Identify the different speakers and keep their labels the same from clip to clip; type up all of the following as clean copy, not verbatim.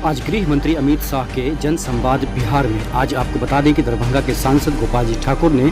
Speaker 1: आज गृह मंत्री अमित शाह के जन संवाद बिहार में। आज आपको बता दें कि दरभंगा के सांसद गोपाल जी ठाकुर ने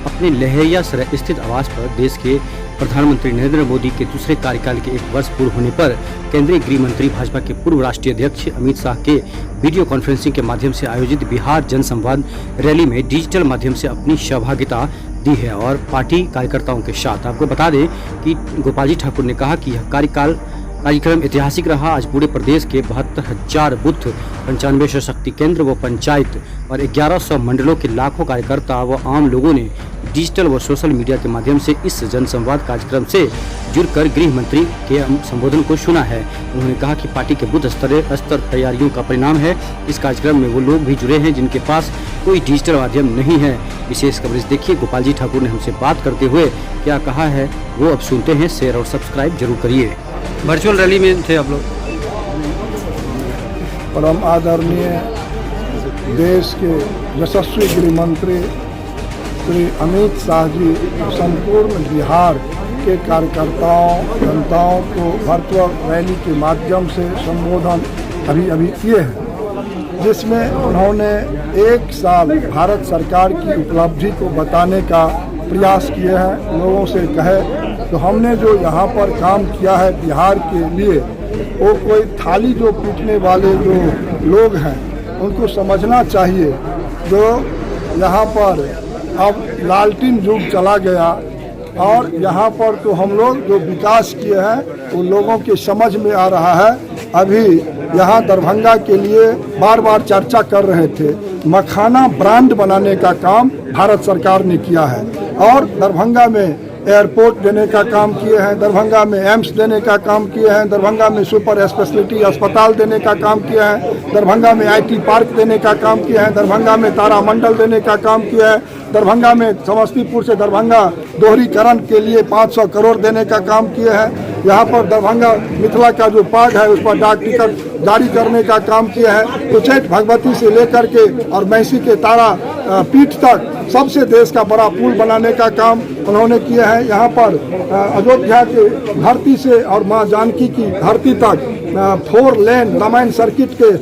Speaker 1: अपने लहेरियासराय स्थित आवास पर देश के प्रधानमंत्री नरेंद्र मोदी के दूसरे कार्यकाल के 1 वर्ष पूर्ण होने पर केंद्रीय गृह मंत्री भाजपा के पूर्व राष्ट्रीय अध्यक्ष अमित शाह के वीडियो कॉन्फ्रेंसिंग के माध्यम से आयोजित बिहार जन संवाद रैली में डिजिटल माध्यम से अपनी सहभागिता दी है और पार्टी कार्यकर्ताओं के साथ। आपको बता दें कि गोपाल जी ठाकुर ने कहा कि यह कार्यक्रम ऐतिहासिक रहा। आज पूरे प्रदेश के 72,000 बूथ, 95 सशक्ति केंद्र व पंचायत और 1100 मंडलों के लाखों कार्यकर्ता व आम लोगों ने डिजिटल व सोशल मीडिया के माध्यम से इस जनसंवाद कार्यक्रम से जुड़कर गृह मंत्री के संबोधन को सुना है। उन्होंने कहा कि पार्टी के बूथ स्तर तैयारियों का परिणाम है। इस कार्यक्रम में वो लोग भी जुड़े हैं जिनके पास कोई डिजिटल माध्यम नहीं है। विशेष कवरेज देखिए। गोपाल जी ठाकुर ने हमसे बात करते हुए क्या कहा है वो अब सुनते हैं। शेयर और सब्सक्राइब जरूर करिए। वर्चुअल रैली में थे आप लोग।
Speaker 2: परम आदरणीय देश के यशस्वी गृह मंत्री श्री अमित शाह जी संपूर्ण बिहार के कार्यकर्ताओं जनताओं को वर्चुअल रैली के माध्यम से संबोधन अभी किए हैं, जिसमें उन्होंने 1 साल भारत सरकार की उपलब्धि को बताने का प्रयास किए हैं। लोगों से कहे तो हमने जो यहाँ पर काम किया है बिहार के लिए, वो कोई थाली जो पीटने वाले जो लोग हैं उनको समझना चाहिए। जो यहाँ पर अब लालटेन युग चला गया और यहाँ पर तो हम लोग जो विकास किए हैं वो लोगों के समझ में आ रहा है। अभी यहाँ दरभंगा के लिए बार बार चर्चा कर रहे थे, मखाना ब्रांड बनाने का काम भारत सरकार ने किया है और दरभंगा में एयरपोर्ट देने का काम किए हैं, दरभंगा में एम्स देने का काम किए हैं, दरभंगा में सुपर स्पेशलिटी अस्पताल देने का काम किया है, दरभंगा में IT पार्क देने का काम किया है, दरभंगा में तारामंडल देने का काम किया है, दरभंगा में समस्तीपुर से दरभंगा दोहरीकरण के लिए 500 करोड़ देने का काम किए हैं। यहाँ पर दरभंगा मिथिला का जो पार्क है उस पर डाक टिकट जारी करने का काम किया है। उच्चैठ भगवती से लेकर के और मैसी के तारा पीठ तक सबसे देश का बड़ा पुल बनाने का काम उन्होंने किया है। यहाँ पर अयोध्या के धरती से और माँ जानकी की धरती तक 4 लेन रामायण सर्किट के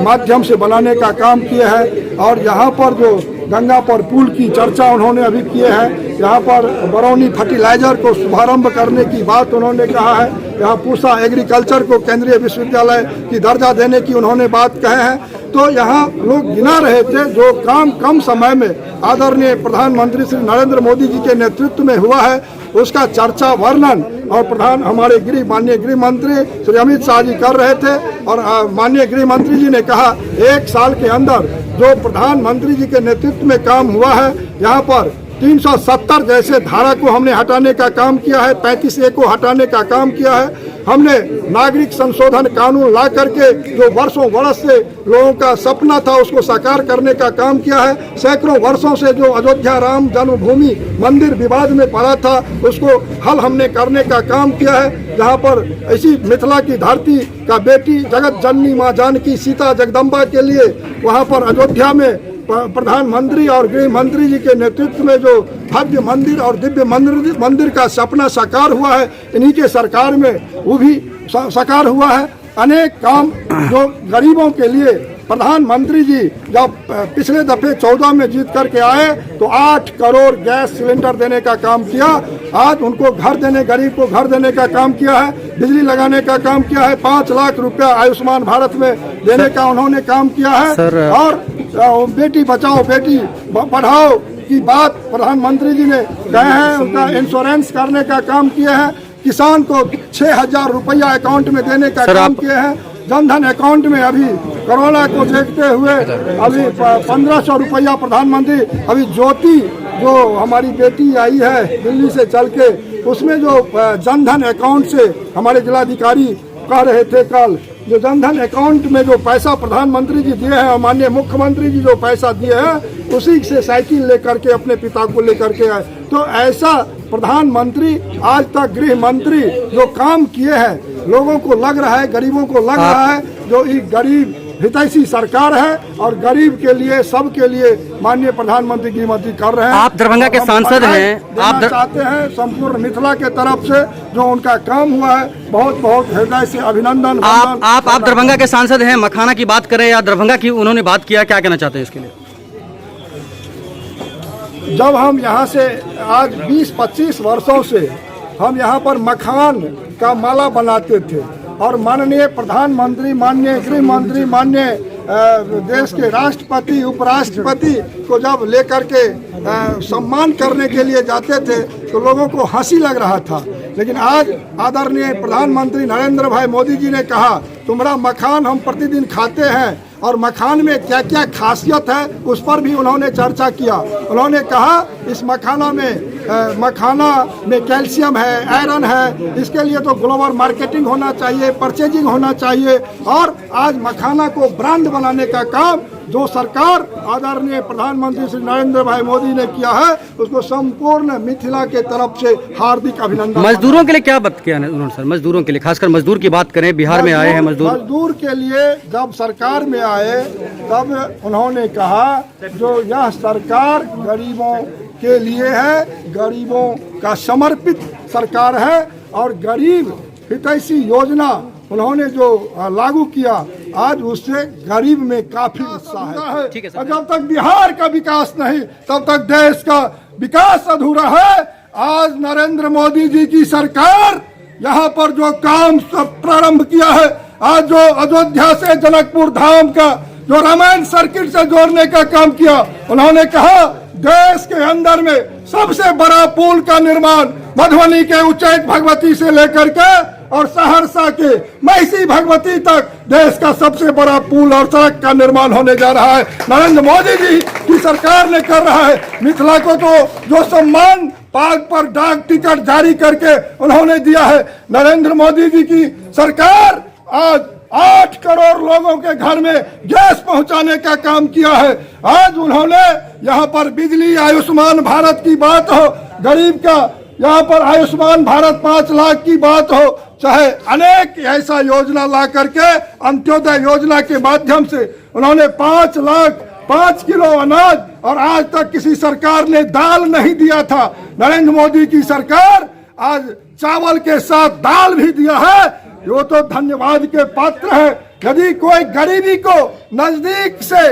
Speaker 2: माध्यम से बनाने का काम किया है। और यहाँ पर जो गंगा पर पुल की चर्चा उन्होंने अभी किए हैं। यहाँ पर बरौनी फर्टिलाइजर को शुभारंभ करने की बात उन्होंने कहा है। यहाँ पूसा एग्रीकल्चर को केंद्रीय विश्वविद्यालय की दर्जा देने की उन्होंने बात कहे हैं। तो यहाँ लोग गिना रहे थे जो काम कम समय में आदरणीय प्रधानमंत्री श्री नरेंद्र मोदी जी के नेतृत्व में हुआ है उसका चर्चा वर्णन और हमारे माननीय गृह मंत्री श्री अमित शाह जी कर रहे थे। और माननीय गृह मंत्री जी ने कहा 1 साल के अंदर जो प्रधानमंत्री जी के नेतृत्व में काम हुआ है, यहाँ पर 370 जैसे धारा को हमने हटाने का काम किया है, 35A को हटाने का काम किया है। हमने नागरिक संशोधन कानून ला करके जो वर्षों वर्ष से लोगों का सपना था उसको साकार करने का काम किया है। सैकड़ों वर्षों से जो अयोध्या राम जन्मभूमि मंदिर विवाद में पड़ा था उसको हल हमने करने का काम किया है। जहाँ पर ऐसी मिथिला की धरती का बेटी जगत जननी माँ जानकी सीता जगदम्बा के लिए वहाँ पर अयोध्या में प्रधानमंत्री और गृह मंत्री जी के नेतृत्व में जो भव्य मंदिर और दिव्य मंदिर का सपना साकार हुआ है, इन्हीं के सरकार में वो भी साकार हुआ है। अनेक काम जो गरीबों के लिए प्रधानमंत्री जी जब पिछले दफे 14 में जीत करके आए तो 8 करोड़ गैस सिलेंडर देने का काम किया। आज उनको गरीब को घर देने का काम किया है, बिजली लगाने का काम किया है, 5 लाख रुपया आयुष्मान भारत में देने का उन्होंने काम किया है। और बेटी बचाओ बेटी पढ़ाओ की बात प्रधानमंत्री जी ने कहे हैं, उनका इंश्योरेंस करने का काम किया है। किसान को 6,000 रुपया अकाउंट में देने का काम किया है। जनधन अकाउंट में अभी कोरोना को देखते हुए अभी 1500 रुपया प्रधानमंत्री अभी ज्योति जो हमारी बेटी आई है दिल्ली से चल के, उसमें जो जनधन अकाउंट से हमारे जिलाधिकारी कह रहे थे कल, जो जनधन अकाउंट में जो पैसा प्रधानमंत्री जी दिए हैं और माननीय मुख्यमंत्री जी जो पैसा दिए हैं उसी से साइकिल लेकर के अपने पिता को लेकर के आए। तो ऐसा प्रधानमंत्री आज तक गृह मंत्री जो काम किए हैं लोगों को लग रहा है, गरीबों को लग रहा है जो गरीब हितैषी सरकार है और गरीब के लिए, सबके लिए माननीय प्रधानमंत्री गृहमंत्री कर रहे हैं।
Speaker 1: आप दरभंगा के सांसद हैं, आप
Speaker 2: चाहते हैं संपूर्ण मिथिला के तरफ से जो उनका काम हुआ है, बहुत बहुत हृदय से अभिनंदन।
Speaker 1: आप दरभंगा के सांसद हैं, मखाना की बात करें या दरभंगा की उन्होंने बात किया, क्या कहना चाहते हैं इसके लिए?
Speaker 2: जब हम यहाँ से आज 20-25 वर्षों से हम यहाँ पर मखान का माला बनाते थे और माननीय प्रधानमंत्री, माननीय गृह मंत्री, माननीय देश के राष्ट्रपति, उपराष्ट्रपति को जब लेकर के सम्मान करने के लिए जाते थे तो लोगों को हंसी लग रहा था। लेकिन आज आदरणीय प्रधानमंत्री नरेंद्र भाई मोदी जी ने कहा तुम्हारा मखान हम प्रतिदिन खाते हैं और मखान में क्या क्या खासियत है उस पर भी उन्होंने चर्चा किया। उन्होंने कहा इस मखाना में कैल्शियम है, आयरन है, इसके लिए तो ग्लोबल मार्केटिंग होना चाहिए, परचेजिंग होना चाहिए। और आज मखाना को ब्रांड बनाने का काम जो सरकार आदरणीय प्रधानमंत्री श्री नरेंद्र भाई मोदी ने किया है उसको संपूर्ण मिथिला के तरफ से हार्दिक अभिनंदन।
Speaker 1: मजदूरों के लिए क्या बात किया उन्होंने सर? मजदूरों के लिए, खासकर मजदूर की बात करें, बिहार में आए हैं मजदूर
Speaker 2: के लिए जब सरकार में आए तब उन्होंने कहा जो यह सरकार गरीबों के लिए है, गरीबों का समर्पित सरकार है और गरीब हितैषी योजना उन्होंने जो लागू किया आज उससे गरीब में काफी उत्साह है। जब तक बिहार का विकास नहीं तब तक देश का विकास अधूरा है। आज नरेंद्र मोदी जी की सरकार यहाँ पर जो काम सब प्रारंभ किया है, आज जो अयोध्या से जनकपुर धाम का जो रामायण सर्किट से जोड़ने का काम किया, उन्होंने कहा देश के अंदर में सबसे बड़ा पुल का निर्माण मधुबनी के उच्चैठ भगवती से लेकर के और सहरसा के महिषी भगवती तक देश का सबसे बड़ा पुल और सड़क का निर्माण होने जा रहा है। नरेंद्र मोदी जी की सरकार ने कर रहा है। मिथिला को तो जो सम्मान पाग पर डाक टिकट जारी करके उन्होंने दिया है, नरेंद्र मोदी जी की सरकार आज 8 करोड़ लोगों के घर में गैस पहुंचाने का काम किया है। आज उन्होंने यहाँ पर बिजली, आयुष्मान भारत की बात हो, गरीब का यहाँ पर आयुष्मान भारत 5 लाख की बात हो, चाहे अनेक ऐसा योजना ला करके अंत्योदय योजना के माध्यम से उन्होंने 5 लाख 5 किलो अनाज और आज तक किसी सरकार ने दाल नहीं दिया था। नरेंद्र मोदी की सरकार आज चावल के साथ दाल भी दिया है, वो तो धन्यवाद के पात्र है। यदि कोई गरीबी को नजदीक से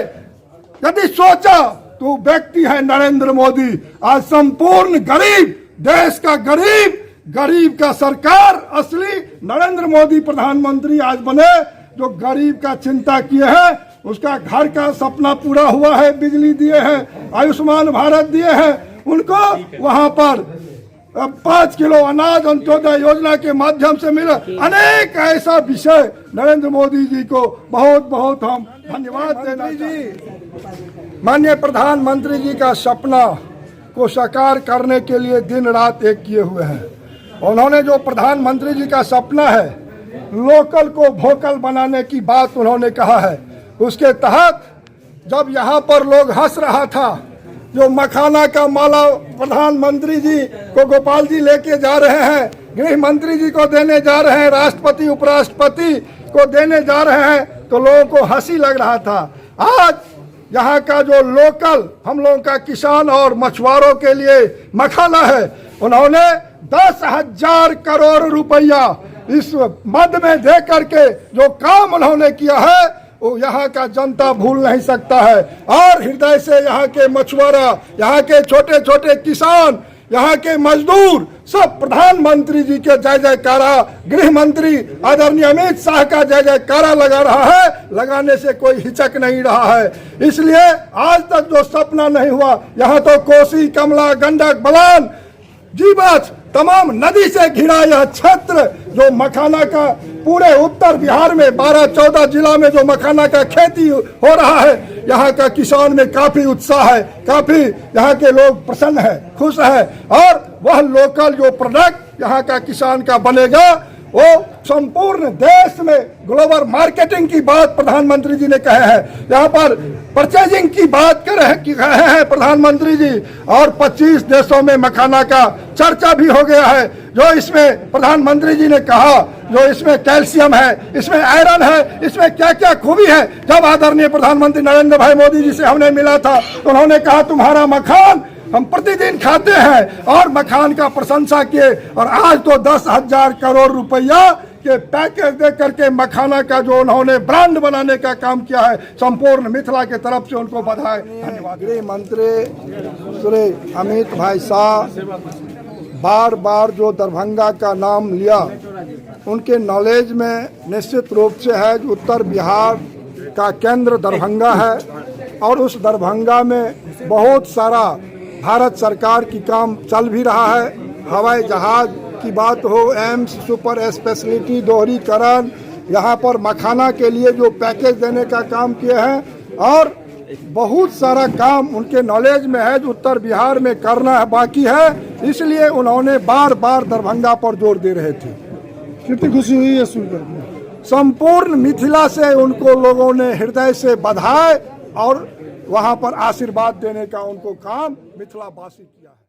Speaker 2: यदि सोचा तो व्यक्ति है नरेंद्र मोदी। आज संपूर्ण गरीब, देश का गरीब का सरकार असली नरेंद्र मोदी प्रधानमंत्री आज बने, जो गरीब का चिंता किए हैं, उसका घर का सपना पूरा हुआ है, बिजली दिए हैं, आयुष्मान भारत दिए हैं, उनको वहां पर 5 किलो अनाज अंत्योदय योजना के माध्यम से मिला। अनेक ऐसा विषय नरेंद्र मोदी जी को बहुत बहुत हम धन्यवाद देना जी। माननीय प्रधानमंत्री जी का सपना को साकार करने के लिए दिन रात एक किए हुए हैं। उन्होंने जो प्रधानमंत्री जी का सपना है लोकल को वोकल बनाने की बात उन्होंने कहा है, उसके तहत जब यहाँ पर लोग हंस रहा था, जो मखाना का माला प्रधानमंत्री जी को गोपाल जी लेके जा रहे हैं, गृह मंत्री जी को देने जा रहे हैं, राष्ट्रपति उपराष्ट्रपति को देने जा रहे हैं, तो लोगों को हंसी लग रहा था। आज यहाँ का जो लोकल हम लोगों का किसान और मछुआरों के लिए मखाना है, उन्होंने 10,000 करोड़ रुपया इस मद में दे करके जो काम उन्होंने किया है वो यहाँ का जनता भूल नहीं सकता है। और हृदय से यहाँ के मछुआरा, यहाँ के छोटे छोटे किसान, यहाँ के मजदूर सब प्रधानमंत्री जी के जय जयकारा, गृह मंत्री आदरणीय अमित शाह का जय जयकारा लगा रहा है, लगाने से कोई हिचक नहीं रहा है। इसलिए आज तक जो सपना नहीं हुआ, यहाँ तो कोसी, कमला, गंडक, बलान, जीवछ तमाम नदी से घिरा यह क्षेत्र जो मखाना का पूरे उत्तर बिहार में 12-14 जिला में जो मखाना का खेती हो रहा है, यहाँ का किसान में काफी उत्साह है, काफी यहाँ के लोग प्रसन्न है, खुश है। और वह लोकल जो प्रोडक्ट यहाँ का किसान का बनेगा वो संपूर्ण देश में ग्लोबल मार्केटिंग की बात प्रधानमंत्री जी ने कहे हैं, यहाँ पर परचेजिंग की बात कहे हैं प्रधानमंत्री जी, और 25 देशों में मखाना का चर्चा भी हो गया है। जो इसमें प्रधानमंत्री जी ने कहा, जो इसमें कैल्शियम है, इसमें आयरन है, इसमें क्या क्या खूबी है। जब आदरणीय प्रधानमंत्री नरेंद्र भाई मोदी जी से हमने मिला था तो उन्होंने कहा तुम्हारा मखान हम प्रतिदिन खाते हैं, और मखान का प्रशंसा किए। और आज तो 10,000 करोड़ रुपया के पैकेज दे करके मखाना का जो उन्होंने ब्रांड बनाने का काम किया है, संपूर्ण मिथिला के तरफ से उनको बधाई, धन्यवाद। गृह मंत्री श्री अमित भाई शाह बार बार जो दरभंगा का नाम लिया, उनके नॉलेज में निश्चित रूप से है कि उत्तर बिहार का केंद्र दरभंगा है, और उस दरभंगा में बहुत सारा भारत सरकार की काम चल भी रहा है। हवाई जहाज की बात हो, एम्स, सुपर स्पेशलिटी दोहरीकरण, यहाँ पर मखाना के लिए जो पैकेज देने का काम किए हैं, और बहुत सारा काम उनके नॉलेज में है जो उत्तर बिहार में करना है बाकी है। इसलिए उन्होंने बार बार दरभंगा पर जोर दे रहे थे।
Speaker 3: कितनी खुशी हुई है सुनकर।
Speaker 2: संपूर्ण मिथिला से उनको लोगों ने हृदय से बधाई और वहाँ पर आशीर्वाद देने का उनको काम मिथिलावासी किया है।